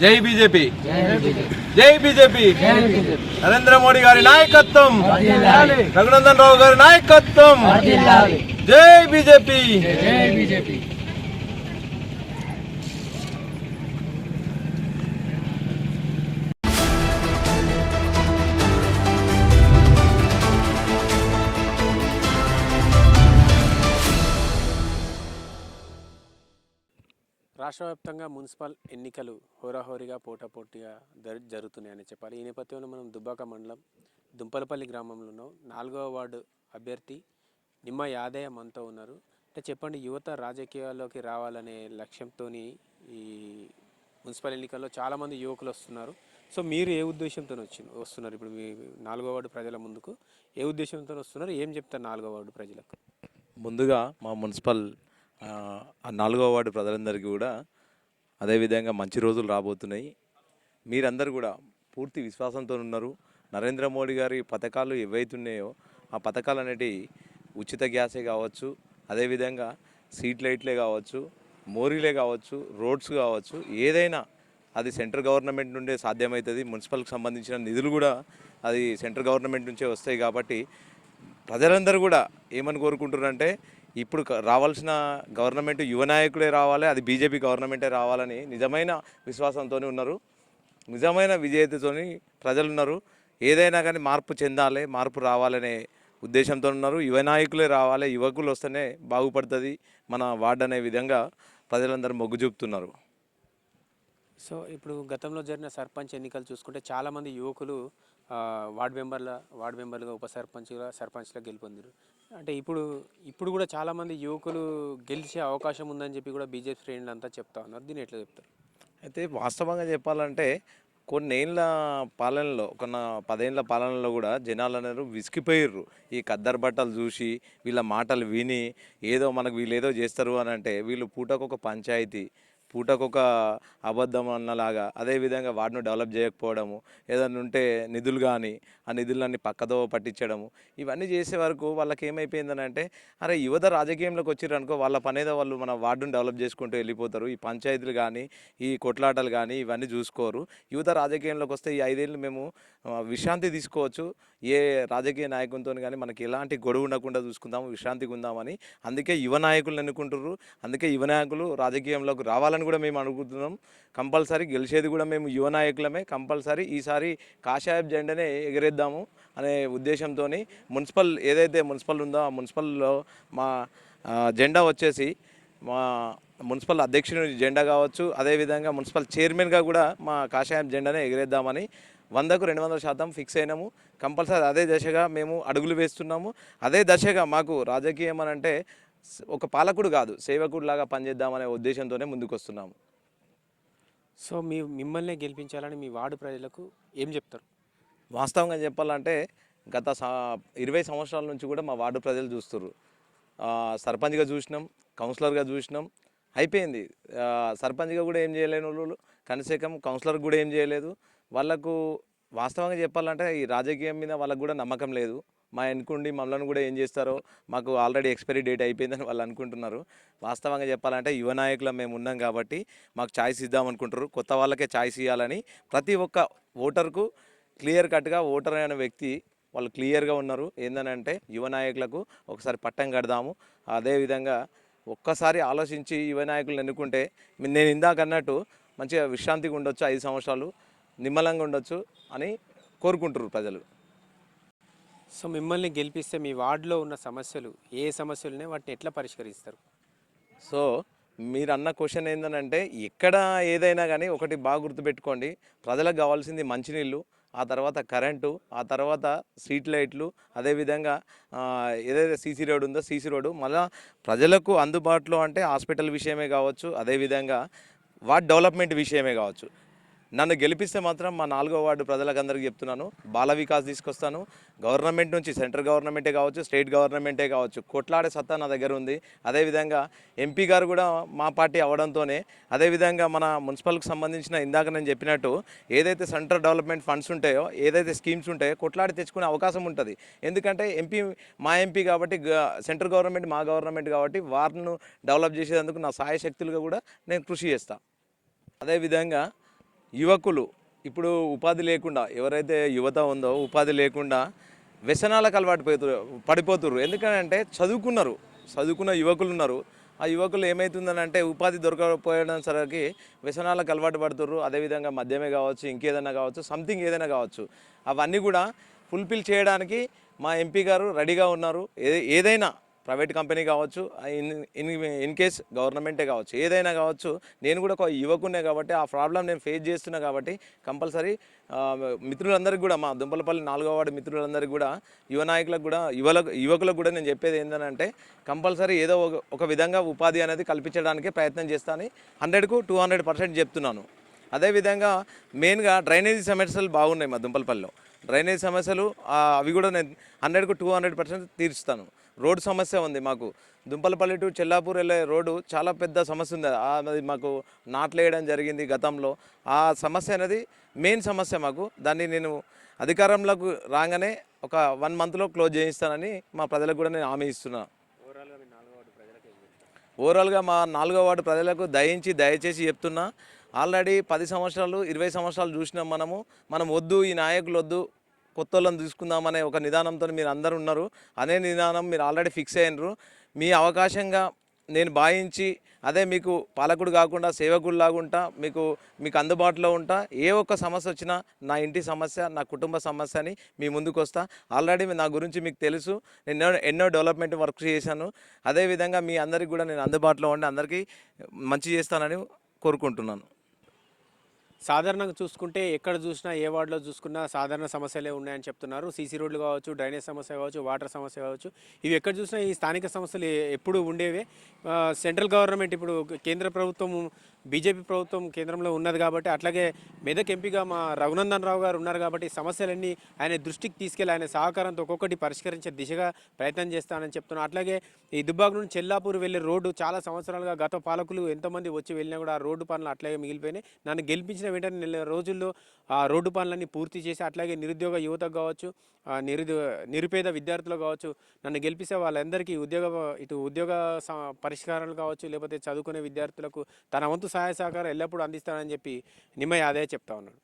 జై బీజేపీ, జై బీజేపీ. నరేంద్ర మోడీ గారి నాయకత్వం, రఘునందన్ రావు గారి నాయకత్వం. జై బీజేపీ. రాష్ట్ర వ్యాప్తంగా మున్సిపల్ ఎన్నికలు హోరాహోరీగా పోటాపోటీగా జరుగుతున్నాయని చెప్పాలి. ఈ నేపథ్యంలో మనం దుబ్బాక మండలం దుంపలపల్లి గ్రామంలో ఉన్నాం. 4వ వార్డు అభ్యర్థి నిమ్మ యాదయ్య మనతో ఉన్నారు. అంటే చెప్పండి, యువత రాజకీయాల్లోకి రావాలనే లక్ష్యంతో ఈ మున్సిపల్ ఎన్నికల్లో చాలామంది యువకులు వస్తున్నారు. సో మీరు ఏ ఉద్దేశంతో వస్తున్నారు? ఇప్పుడు మీ 4వ వార్డు ప్రజల ముందుకు ఏ ఉద్దేశంతో వస్తున్నారు? ఏం చెప్తారు 4వ వార్డు ప్రజలకు? ముందుగా మా మున్సిపల్ 4వ వార్డు ప్రజలందరికీ కూడా అదేవిధంగా మంచి రోజులు రాబోతున్నాయి. మీరందరూ కూడా పూర్తి విశ్వాసంతో ఉన్నారు. నరేంద్ర మోడీ గారి పథకాలు ఏవైతున్నాయో ఆ పథకాలు అనేటివి ఉచిత గ్యాసే కావచ్చు, అదేవిధంగా స్ట్రీట్ లైట్లే కావచ్చు, మోరీలే కావచ్చు, రోడ్స్ కావచ్చు, ఏదైనా అది సెంట్రల్ గవర్నమెంట్ నుండే సాధ్యమవుతుంది. మున్సిపల్కి సంబంధించిన నిధులు కూడా అది సెంట్రల్ గవర్నమెంట్ నుంచే వస్తాయి. కాబట్టి ప్రజలందరూ కూడా ఏమని కోరుకుంటున్నారంటే, ఇప్పుడు రావాల్సిన గవర్నమెంట్ యువ నాయకుడే రావాలి, అది బీజేపీ గవర్నమెంటే రావాలని నిజమైన విశ్వాసంతో ఉన్నారు. నిజమైన విజేతతో ప్రజలు ఉన్నారు. ఏదైనా కానీ మార్పు చెందాలి, మార్పు రావాలనే ఉద్దేశంతో ఉన్నారు. యువ నాయకులే రావాలి, యువకులు వస్తేనే బాగుపడుతుంది మన వార్డు అనే విధంగా ప్రజలందరూ మొగ్గు చూపుతున్నారు. సో ఇప్పుడు గతంలో జరిగిన సర్పంచ్ ఎన్నికలు చూసుకుంటే చాలామంది యువకులు వార్డు మెంబర్లుగా ఉప సర్పంచ్గా గెలుపొందారు. అంటే ఇప్పుడు కూడా చాలామంది యువకులు గెలిచే అవకాశం ఉందని చెప్పి కూడా బీజేపీ శ్రేణులు అంతా చెప్తా ఉన్నారు. దీన్ని ఎట్లా చెప్తారు? అయితే వాస్తవంగా చెప్పాలంటే కొన్నేళ్ళ పాలనలో 10 ఏళ్ళ పాలనలో కూడా జనాలు అనేవారు విసిగిపోయారు. ఈ ఖద్దరు బట్టలు చూసి వీళ్ళ మాటలు విని ఏదో మనకు వీళ్ళు ఏదో చేస్తారు అని అంటే, వీళ్ళు పూటకొక పంచాయతీ, పూటకొక అబద్ధం అన్నలాగా, అదేవిధంగా వాటిని డెవలప్ చేయకపోవడము, ఏదైనా ఉంటే నిధులు కానీ ఆ నిధులన్నీ పక్కదో పట్టించడము, ఇవన్నీ చేసే వరకు వాళ్ళకి ఏమైపోయిందని అంటే, అరే యువత రాజకీయంలోకి వచ్చారు అనుకో, వాళ్ళ పనేదో వాళ్ళు మన వార్డును డెవలప్ చేసుకుంటూ వెళ్ళిపోతారు. ఈ పంచాయతీలు కానీ ఈ కొట్లాటలు కానీ ఇవన్నీ చూసుకోరు. యువత రాజకీయంలోకి వస్తే ఈ 5 ఏళ్ళు మేము విశ్రాంతి తీసుకోవచ్చు, ఏ రాజకీయ నాయకునితో కానీ మనకి ఎలాంటి గొడవ ఉండకుండా చూసుకుందాము, విశ్రాంతిగా ఉందామని అందుకే యువ నాయకులను ఎన్నుకుంటున్నారు. అందుకే యువ నాయకులు రాజకీయంలోకి రావాలని కూడా మేము అనుకుంటున్నాం. కంపల్సరీ గెలిచేది కూడా మేము యువ నాయకులమే. కంపల్సరీ ఈసారి కాషాయపు జెండానే ఎగరేద్దాము అనే ఉద్దేశంతో మున్సిపల్ ఏదైతే మున్సిపల్ ఉందో ఆ మున్సిపల్లో మా జెండా వచ్చేసి మా మున్సిపల్ అధ్యక్షుని జెండా కావచ్చు, అదేవిధంగా మున్సిపల్ చైర్మన్గా కూడా మా కాషాయం జెండానే ఎగరేద్దామని 100కు 200% ఫిక్స్ అయినాము. కంపల్సరీ అదే దశగా మేము అడుగులు వేస్తున్నాము. అదే దశగా మాకు రాజకీయం అని అంటే ఒక పాలకుడు కాదు, సేవకుడు లాగా పనిచేద్దామనే ఉద్దేశంతోనే ముందుకు వస్తున్నాము. సో మిమ్మల్ని గెలిపించాలని మీ వార్డు ప్రజలకు ఏం చెప్తారు? వాస్తవంగా చెప్పాలంటే గత 20 సంవత్సరాల నుంచి కూడా మా వార్డు ప్రజలు చూస్తున్నారు. సర్పంచ్గా చూసినాం, కౌన్సిలర్గా చూసినాం, అయిపోయింది. సర్పంచ్గా కూడా ఏం చేయలేని వాళ్ళు కనీసం కౌన్సిలర్కి కూడా ఏం చేయలేదు. వాళ్ళకు వాస్తవంగా చెప్పాలంటే ఈ రాజకీయం మీద వాళ్ళకు కూడా నమ్మకం లేదు. మా ఎన్నుకుండి మమ్మల్ని కూడా ఏం చేస్తారో, మాకు ఆల్రెడీ ఎక్స్పైరీ డేట్ అయిపోయిందని వాళ్ళు అనుకుంటున్నారు. వాస్తవంగా చెప్పాలంటే యువ నాయకులు మేము ఉన్నాం కాబట్టి మాకు ఛాయిస్ ఇద్దామనుకుంటారు. కొత్త వాళ్ళకే ఛాయిస్ ఇవ్వాలని ప్రతి ఒక్క ఓటర్కు క్లియర్ కట్గా ఓటర్ అనే వ్యక్తి వాళ్ళు క్లియర్గా ఉన్నారు. ఏంటంటే యువ నాయకులకు ఒకసారి పట్టం కడదాము, అదేవిధంగా ఒక్కసారి ఆలోచించి యువ నాయకులను ఎన్నుకుంటే నేను ఇందాక అన్నట్టు మంచిగా విశ్రాంతిగా ఉండొచ్చు, 5 సంవత్సరాలు నిమ్మలంగా ఉండొచ్చు అని కోరుకుంటారు ప్రజలు. సో మిమ్మల్ని గెలిపిస్తే మీ వార్డులో ఉన్న సమస్యలు ఏ సమస్యలునే వాటిని ఎట్లా పరిష్కరిస్తారు? సో మీరు అన్న క్వశ్చన్ ఏంటంటే, ఎక్కడ ఏదైనా కానీ ఒకటి బాగా గుర్తుపెట్టుకోండి, ప్రజలకు కావాల్సింది మంచినీళ్ళు, ఆ తర్వాత కరెంటు, ఆ తర్వాత స్ట్రీట్ లైట్లు, అదేవిధంగా ఏదైతే సీసీ రోడ్ ఉందో సీసీ రోడ్డు, మళ్ళీ ప్రజలకు అందుబాటులో అంటే హాస్పిటల్ విషయమే కావచ్చు, అదేవిధంగా వార్డ్ డెవలప్మెంట్ విషయమే కావచ్చు. నన్ను గెలిపిస్తే మాత్రం మా 4వ వార్డు ప్రజలకందరికీ చెప్తున్నాను, బాల వికాస్ తీసుకొస్తాను. గవర్నమెంట్ నుంచి సెంట్రల్ గవర్నమెంటే కావచ్చు, స్టేట్ గవర్నమెంటే కావచ్చు, కొట్లాడే సత్తా నా దగ్గర ఉంది. అదేవిధంగా ఎంపీ గారు కూడా మా పార్టీ అవ్వడంతోనే, అదేవిధంగా మన మున్సిపల్కి సంబంధించిన ఇందాక నేను చెప్పినట్టు ఏదైతే సెంట్రల్ డెవలప్మెంట్ ఫండ్స్ ఉంటాయో, ఏదైతే స్కీమ్స్ ఉంటాయో కొట్లాడి తెచ్చుకునే అవకాశం ఉంటుంది. ఎందుకంటే మా ఎంపీ కాబట్టి, సెంట్రల్ గవర్నమెంట్ మా గవర్నమెంట్ కాబట్టి వారిని డెవలప్ చేసేందుకు నా సాయశక్తులుగా కూడా నేను కృషి చేస్తాను. అదేవిధంగా యువకులు ఇప్పుడు ఉపాధి లేకుండా ఎవరైతే యువత ఉందో ఉపాధి లేకుండా వ్యసనాలకు అలవాటు పడిపోతున్నారు. ఎందుకంటే చదువుకున్న యువకులు ఉన్నారు. ఆ యువకులు ఏమవుతుందని అంటే ఉపాధి దొరకకపోయడం సరికి వ్యసనాలకు అలవాటు పడుతుర్రు. అదేవిధంగా మద్యమే కావచ్చు, ఇంకేదైనా కావచ్చు, సంథింగ్ ఏదైనా కావచ్చు, అవన్నీ కూడా ఫుల్ఫిల్ చేయడానికి మా ఎంపీ గారు రెడీగా ఉన్నారు. ఏదైనా ప్రైవేట్ కంపెనీ కావచ్చు, ఇన్ కేస్ గవర్నమెంటే కావచ్చు, ఏదైనా కావచ్చు, నేను కూడా ఒక యువకునే కాబట్టి ఆ ప్రాబ్లం నేను ఫేస్ చేస్తున్నా కాబట్టి కంపల్సరీ మిత్రులందరికీ కూడా మా దుంపలపల్లి 4వ వార్డు మిత్రులందరికీ కూడా యువ నాయకులకు కూడా యువకులకు కూడా నేను చెప్పేది ఏంటంటే కంపల్సరీ ఏదో ఒక విధంగా ఉపాధి అనేది కల్పించడానికి ప్రయత్నం చేస్తాను. 100కు 200% చెప్తున్నాను. అదేవిధంగా మెయిన్గా డ్రైనేజీ సమస్యలు బాగున్నాయి మా దుంపలపల్లిలో. డ్రైనేజ్ సమస్యలు అవి కూడా నేను 100కు 200% తీరుస్తాను. రోడ్డు సమస్య ఉంది మాకు. దుంపలపల్లి టు చెల్లాపూర్ వెళ్ళే రోడ్డు చాలా పెద్ద సమస్య ఉంది. అది మాకు నాట్లు వేయడం జరిగింది గతంలో. ఆ సమస్య అనేది మెయిన్ సమస్య మాకు. దాన్ని నేను అధికారంలోకి రాగానే ఒక 1 మంత్లో క్లోజ్ చేయిస్తానని మా ప్రజలకు కూడా నేను హామీ ఇస్తున్నాను. ఓవరాల్గా మా 4వ వార్డు ప్రజలకు దయచేసి చెప్తున్నా, ఆల్రెడీ 10 సంవత్సరాలు 20 సంవత్సరాలు చూసినాం మనం వద్దు, ఈ నాయకులు వద్దు, కొత్త వాళ్ళని తీసుకుందామనే ఒక నిదానంతో మీరు అందరూ ఉన్నారు. అదే నిదానం మీరు ఆల్రెడీ ఫిక్స్ అయినరు. మీ అవకాశంగా నేను భావించి అదే మీకు పాలకుడు కాకుండా సేవకుడు ఉంటా, మీకు అందుబాటులో ఉంటా. ఏ ఒక్క సమస్య వచ్చినా నా ఇంటి సమస్య, నా కుటుంబ సమస్య అని మీ ముందుకు వస్తా. ఆల్రెడీ నా గురించి మీకు తెలుసు. నేను ఎన్నో డెవలప్మెంట్ వర్క్ చేశాను. అదేవిధంగా మీ అందరికీ కూడా నేను అందుబాటులో ఉండి అందరికీ మంచి చేస్తానని కోరుకుంటున్నాను. సాధారణంగా చూసుకుంటే ఎక్కడ చూసినా ఏ వార్డులో చూసుకున్నా సాధారణ సమస్యలే ఉన్నాయని చెప్తున్నారు. సీసీ రోడ్లు కావచ్చు, డ్రైనేజ్ సమస్య కావచ్చు, వాటర్ సమస్య కావచ్చు, ఇవి ఎక్కడ చూసినా ఈ స్థానిక సమస్యలు ఎప్పుడు ఉండేవే. సెంట్రల్ గవర్నమెంట్ ఇప్పుడు కేంద్ర ప్రభుత్వం, బీజేపీ ప్రభుత్వం కేంద్రంలో ఉన్నది కాబట్టి, అట్లాగే మెదక్ ఎంపీగా మా రఘునందన్ రావు గారు ఉన్నారు కాబట్టి సమస్యలన్నీ ఆయన దృష్టికి తీసుకెళ్లి ఆయన సహకారంతో ఒక్కొక్కటి పరిష్కరించే దిశగా ప్రయత్నం చేస్తానని చెప్తున్నారు. అట్లాగే ఈ దుబ్బాక నుండి చెల్లాపూర్ వెళ్ళే రోడ్డు చాలా సంవత్సరాలుగా గత పాలకులు ఎంతమంది వచ్చి వెళ్ళినా కూడా ఆ రోడ్డు పనులు అట్లాగే మిగిలిపోయినాయి. నన్ను గెలిపించిన వెంటనే నెల రోజుల్లో ఆ రోడ్డు పనులన్నీ పూర్తి చేసి, అట్లాగే నిరుద్యోగ యువతకు కావచ్చు, నిరుపేద విద్యార్థులకు కావచ్చు, నన్ను గెలిపిస్తే వాళ్ళందరికీ ఉద్యోగ పరిష్కారాలు కావచ్చు, లేకపోతే చదువుకునే విద్యార్థులకు తన వంతు సహాయ సహకారం ఎల్లప్పుడూ అందిస్తానని చెప్పి నిమ్మ యాదయ్య చెప్తా ఉన్నాడు.